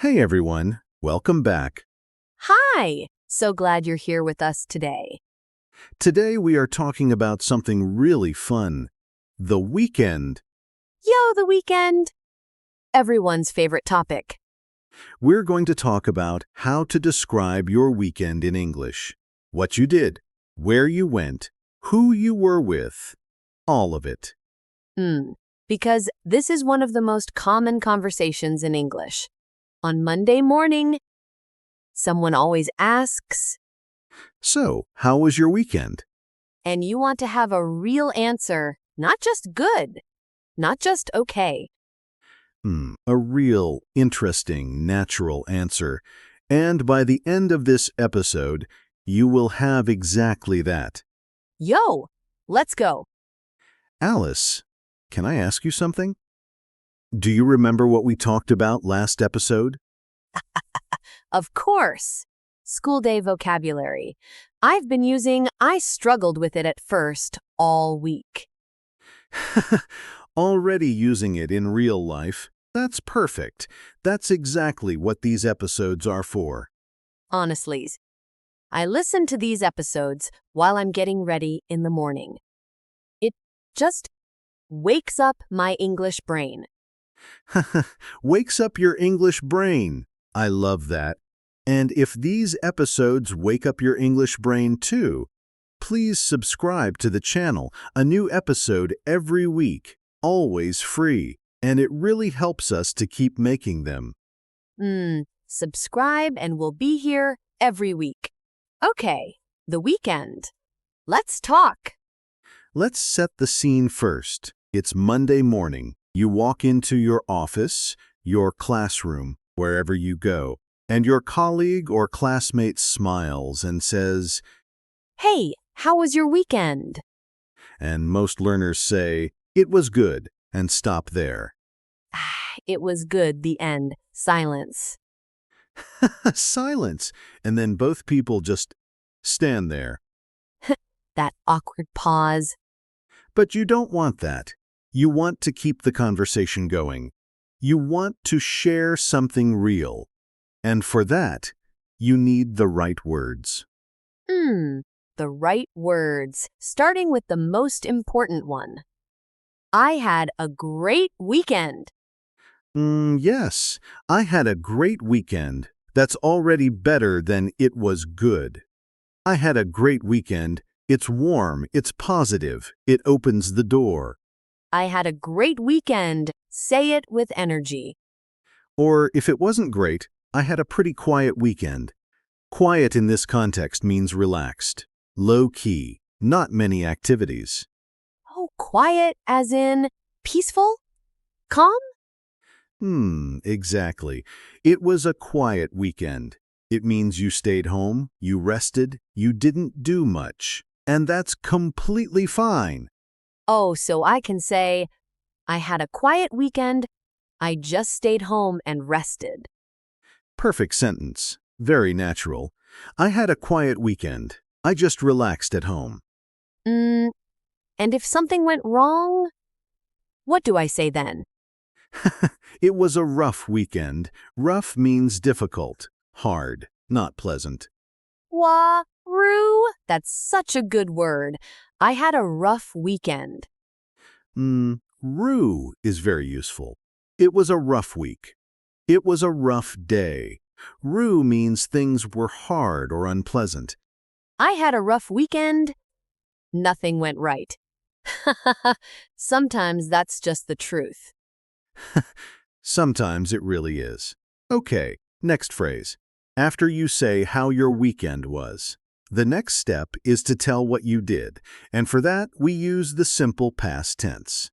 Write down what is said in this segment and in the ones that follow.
Hey everyone, welcome back. Hi! So glad you're here with us today. Today we are talking about something really fun, the weekend. Yo, the weekend! Everyone's favorite topic. We're going to talk about how to describe your weekend in English. What you did, where you went, who you were with, all of it. Because this is one of the most common conversations in English. On Monday morning, someone always asks, So, how was your weekend? and you want to have a real answer, not just good, not just okay. A real, interesting, natural answer. And by the end of this episode, you will have exactly that. Yo, let's go. Alice, can I ask you something? Do you remember what we talked about last episode? Of course. School day vocabulary. I struggled with it at first all week. Already using it in real life? That's perfect. That's exactly what these episodes are for. Honestly, I listen to these episodes while I'm getting ready in the morning. It just wakes up my English brain. Wakes up your English brain. I love that. And if these episodes wake up your English brain too, please subscribe to the channel. A new episode every week, always free, and it really helps us to keep making them. Subscribe and we'll be here every week. Okay, the weekend. Let's talk. Let's set the scene first. It's Monday morning. You walk into your office, your classroom, wherever you go, and your colleague or classmate smiles and says, Hey, how was your weekend? and most learners say, "It was good," and stop there. It was good, the end. Silence. Silence, and then both people just stand there. That awkward pause. But you don't want that. You want to keep the conversation going. You want to share something real. And for that, you need the right words. The right words, starting with the most important one. I had a great weekend. Yes, I had a great weekend. That's already better than it was good. I had a great weekend. It's warm, it's positive, it opens the door. I had a great weekend. Say it with energy. Or if it wasn't great, I had a pretty quiet weekend. Quiet in this context means relaxed, low-key, not many activities. Oh, quiet as in peaceful? Calm? Exactly. It was a quiet weekend. It means you stayed home, you rested, you didn't do much. And that's completely fine. Oh, so I can say, I had a quiet weekend. I just stayed home and rested. Perfect sentence. Very natural. I had a quiet weekend. I just relaxed at home. And if something went wrong, what do I say then? It was a rough weekend. Rough means difficult, hard, not pleasant. Rue? That's such a good word. I had a rough weekend. Rue is very useful. It was a rough week. It was a rough day. Rue means things were hard or unpleasant. I had a rough weekend. Nothing went right. Sometimes that's just the truth. Sometimes it really is. Okay, next phrase. After you say how your weekend was, the next step is to tell what you did, and for that we use the simple past tense.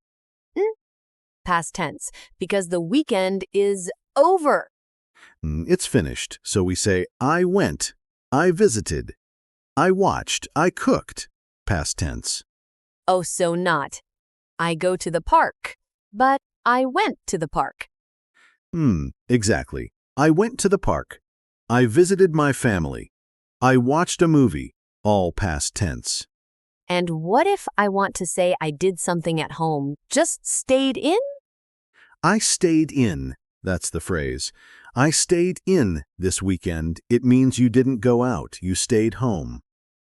Past tense, because the weekend is over. It's finished, so we say I went, I visited, I watched, I cooked, past tense. Oh, so not. I go to the park, but I went to the park. Exactly. I went to the park. I visited my family. I watched a movie, all past tense. And what if I want to say I did something at home, just stayed in? I stayed in, that's the phrase. I stayed in this weekend. It means you didn't go out. You stayed home.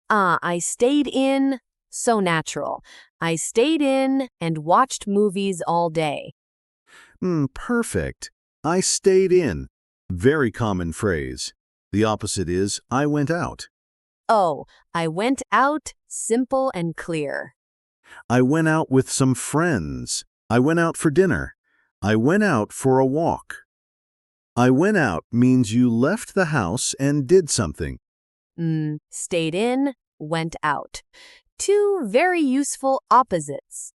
I stayed in. So natural. I stayed in and watched movies all day. Perfect. I stayed in. Very common phrase. The opposite is I went out. Oh, I went out. Simple and clear. I went out with some friends. I went out for dinner. I went out for a walk. I went out means you left the house and did something. Stayed in, went out. Two very useful opposites.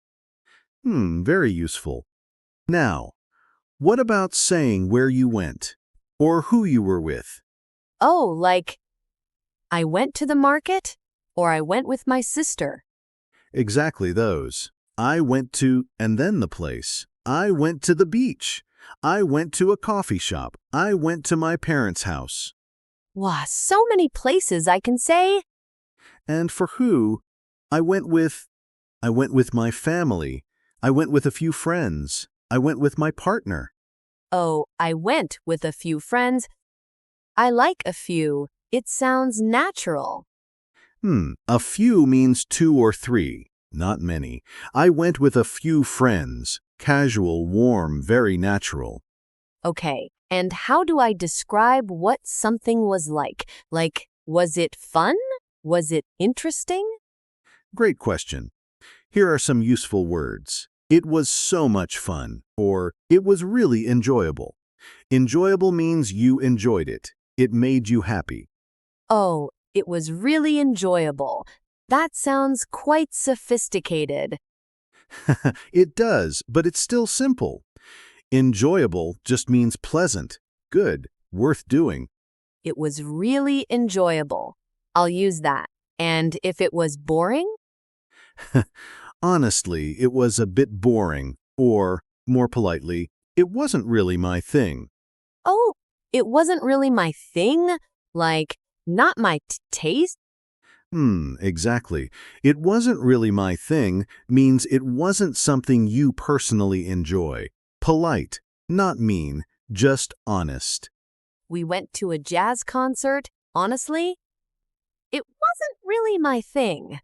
Very useful. Now, what about saying where you went or who you were with? Oh, like, I went to the market or I went with my sister. Exactly those. I went to and then the place. I went to the beach. I went to a coffee shop. I went to my parents' house. Wow, so many places I can say. And for who, I went with my family. I went with a few friends. I went with my partner. Oh, I went with a few friends. I like a few. It sounds natural. A few means two or three, not many. I went with a few friends. Casual, warm, very natural. Okay, and how do I describe what something was like? Like, was it fun? Was it interesting? Great question. Here are some useful words. It was so much fun, or it was really enjoyable. Enjoyable means you enjoyed it. It made you happy. Oh, it was really enjoyable. That sounds quite sophisticated. It does, but it's still simple. Enjoyable just means pleasant, good, worth doing. It was really enjoyable. I'll use that. And if it was boring? Honestly, it was a bit boring, or, more politely, it wasn't really my thing. Oh, it wasn't really my thing? Like, not my taste? Exactly. It wasn't really my thing means it wasn't something you personally enjoy. Polite, not mean, just honest. We went to a jazz concert. Honestly, it wasn't really my thing.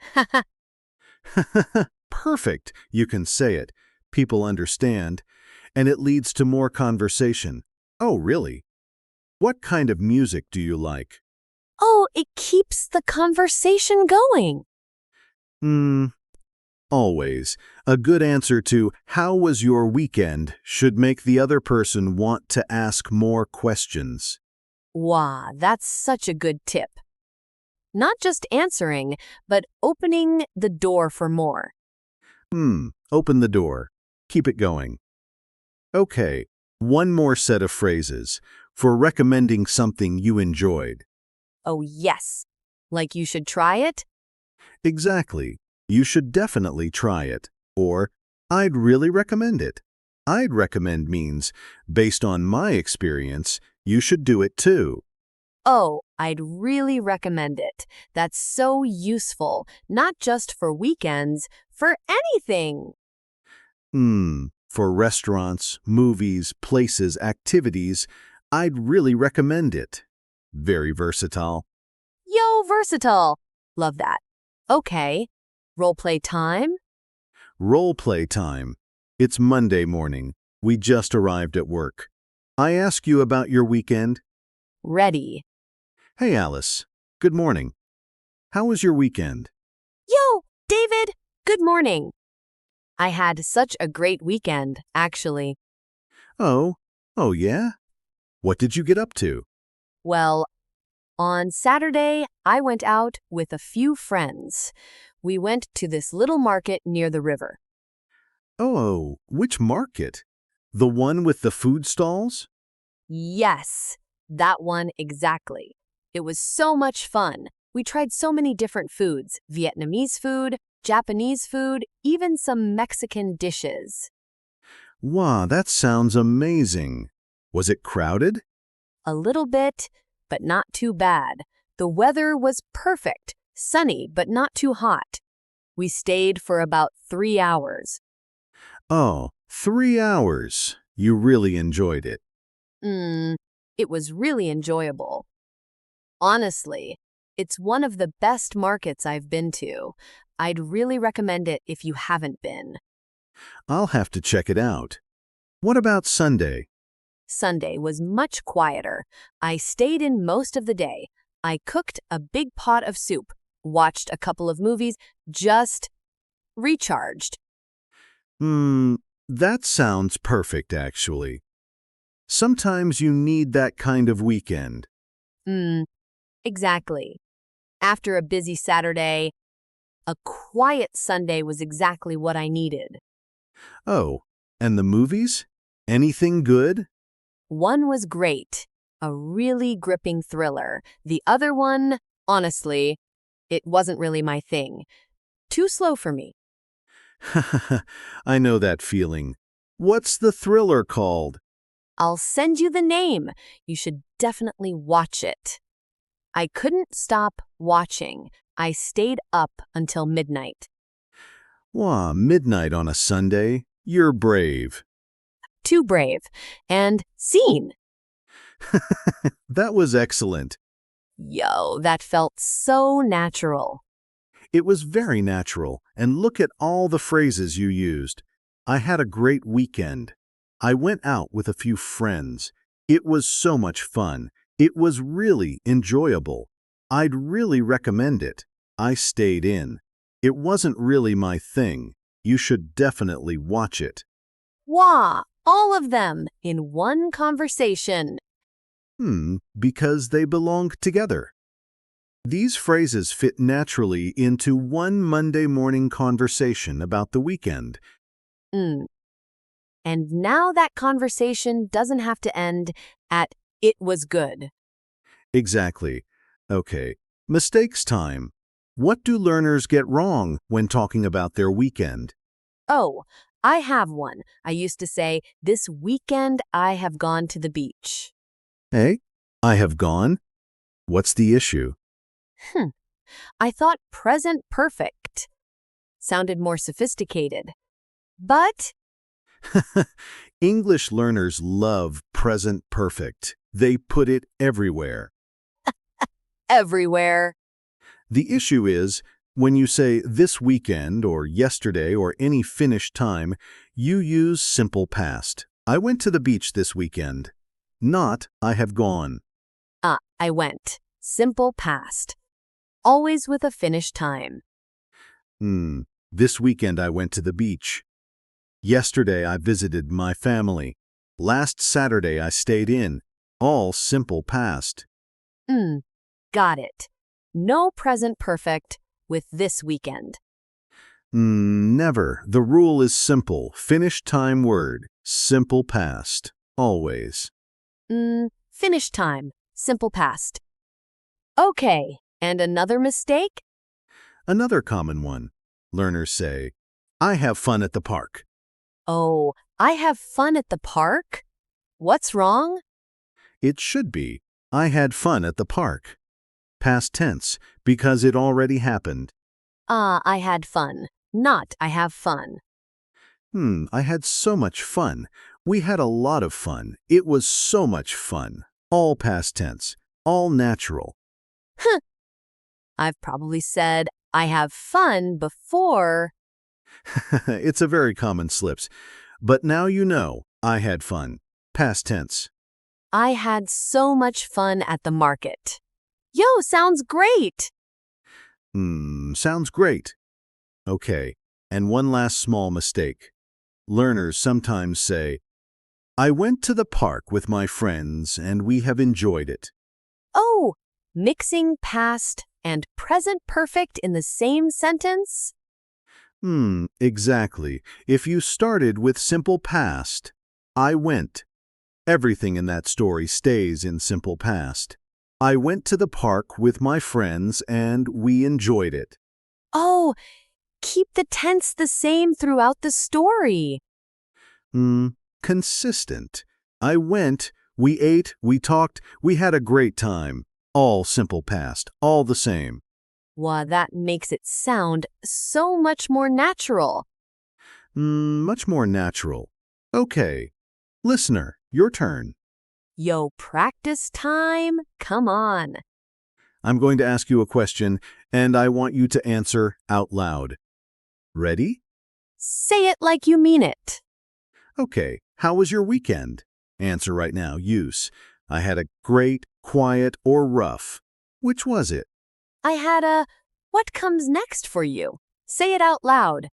Perfect, you can say it. People understand. And it leads to more conversation. Oh, really? What kind of music do you like? Oh, it keeps the conversation going. Always. A good answer to "How was your weekend?" should make the other person want to ask more questions. Wow, that's such a good tip. Not just answering, but opening the door for more. Open the door. Keep it going. Okay, one more set of phrases for recommending something you enjoyed. Oh, yes. Like you should try it? Exactly. You should definitely try it. Or, I'd really recommend it. I'd recommend means, based on my experience, you should do it too. Oh, I'd really recommend it. That's so useful, not just for weekends, for anything. For restaurants, movies, places, activities, I'd really recommend it. Very versatile. Yo, versatile. Love that. Okay, role play time? Role play time. It's Monday morning. We just arrived at work. I ask you about your weekend. Ready. Hey, Alice. Good morning. How was your weekend? Yo, David, good morning. I had such a great weekend, actually. Oh yeah? What did you get up to? Well, on Saturday, I went out with a few friends. We went to this little market near the river. Oh, which market? The one with the food stalls? Yes, that one exactly. It was so much fun. We tried so many different foods, Vietnamese food, Japanese food, even some Mexican dishes. Wow, that sounds amazing. Was it crowded? A little bit, but not too bad. The weather was perfect, sunny but not too hot. We stayed for about 3 hours. Oh, 3 hours. You really enjoyed it. Mm, It was really enjoyable. Honestly, it's one of the best markets I've been to. I'd really recommend it if you haven't been. I'll have to check it out. What about Sunday? Sunday was much quieter. I stayed in most of the day. I cooked a big pot of soup, watched a couple of movies, just recharged. That sounds perfect, actually. Sometimes you need that kind of weekend. Mm, exactly. After a busy Saturday, a quiet Sunday was exactly what I needed. Oh, and the movies? Anything good? One was great, a really gripping thriller. The other one, honestly, it wasn't really my thing. Too slow for me. I know that feeling. What's the thriller called? I'll send you the name. You should definitely watch it. I couldn't stop watching. I stayed up until midnight. Wah, midnight on a Sunday? You're brave. Too brave. And seen. That was excellent. Yo, that felt so natural. It was very natural, and look at all the phrases you used. I had a great weekend. I went out with a few friends. It was so much fun. It was really enjoyable. I'd really recommend it. I stayed in. It wasn't really my thing. You should definitely watch it. Wow, all of them in one conversation. Because they belong together. These phrases fit naturally into one Monday morning conversation about the weekend. Mm. And now that conversation doesn't have to end at "it was good." Exactly. Okay, mistakes time. What do learners get wrong when talking about their weekend? Oh, I have one. I used to say, "This weekend I have gone to the beach." Hey, I have gone? What's the issue? I thought present perfect sounded more sophisticated. But English learners love present perfect. They put it everywhere. everywhere. The issue is, when you say this weekend or yesterday or any finished time, you use simple past. I went to the beach this weekend. Not, I have gone. I went. Simple past. Always with a finished time. This weekend I went to the beach. Yesterday I visited my family. Last Saturday I stayed in. All simple past. Got it. No present perfect with this weekend. Never. The rule is simple. Finished time word. Simple past. Always. Finished time. Simple past. Okay, and another mistake? Another common one. Learners say, I have fun at the park. Oh, I have fun at the park? What's wrong? It should be, I had fun at the park. Past tense, because it already happened. I had fun. Not I have fun. I had so much fun. We had a lot of fun. It was so much fun. All past tense. All natural. I've probably said I have fun before. It's a very common slips. But now you know, I had fun. Past tense. I had so much fun at the market. Yo, sounds great. Sounds great. Okay, and one last small mistake. Learners sometimes say, I went to the park with my friends and we have enjoyed it. Oh, mixing past and present perfect in the same sentence? Exactly. If you started with simple past, I went. Everything in that story stays in simple past. I went to the park with my friends and we enjoyed it. Oh, keep the tense the same throughout the story. Consistent. I went, we ate, we talked, we had a great time. All simple past, all the same. Wow, that makes it sound so much more natural. Much more natural. Okay. Listener, your turn. Yo, practice time? Come on. I'm going to ask you a question, and I want you to answer out loud. Ready? Say it like you mean it. Okay, how was your weekend? Answer right now, use. I had a great, quiet, or rough. Which was it? I had a what comes next for you? Say it out loud.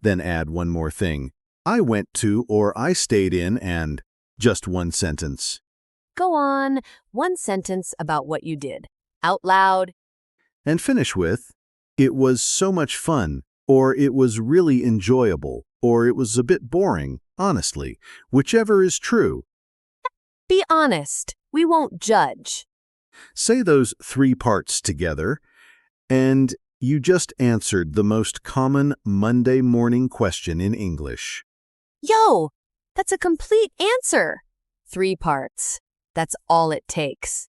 Then add one more thing. I went to or I stayed in and just one sentence. Go on, one sentence about what you did. Out loud. And finish with, it was so much fun, or it was really enjoyable, or it was a bit boring, honestly, whichever is true. Be honest. We won't judge. Say those 3 parts together, and you just answered the most common Monday morning question in English. Yo, that's a complete answer. 3 parts. That's all it takes.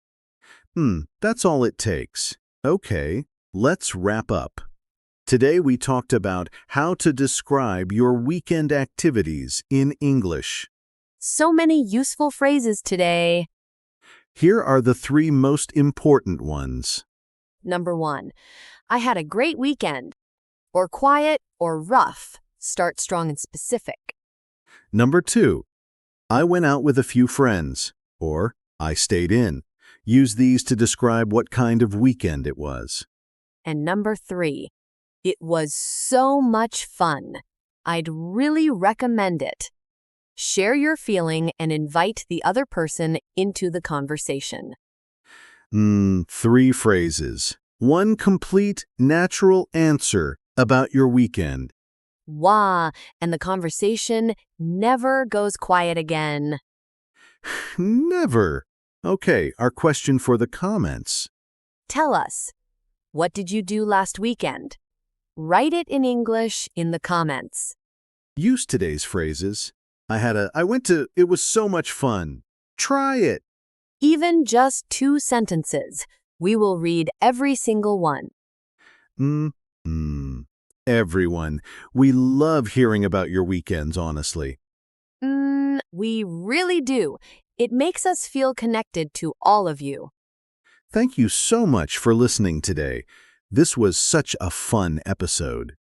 That's all it takes. Okay, let's wrap up. Today we talked about how to describe your weekend activities in English. So many useful phrases today. Here are the 3 most important ones. Number 1, I had a great weekend. Or quiet or rough. Start strong and specific. Number 2, I went out with a few friends, or I stayed in. Use these to describe what kind of weekend it was. And number 3, it was so much fun. I'd really recommend it. Share your feeling and invite the other person into the conversation. 3 phrases. 1 complete, natural answer about your weekend. Wah, and the conversation never goes quiet again. Never. Okay, our question for the comments. Tell us, what did you do last weekend? Write it in English in the comments. Use today's phrases. I went to, it was so much fun. Try it. Even just 2 sentences. We will read every single one. Everyone, we love hearing about your weekends, honestly. We really do. It makes us feel connected to all of you. Thank you so much for listening today. This was such a fun episode.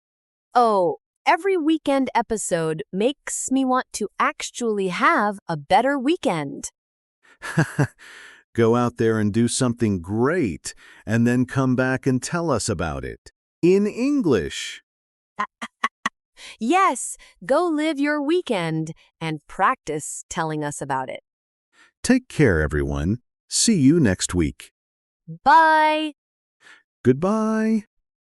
Oh, every weekend episode makes me want to actually have a better weekend. Go out there and do something great, and then come back and tell us about it. In English. Yes, go live your weekend and practice telling us about it. Take care, everyone. See you next week. Bye! Goodbye.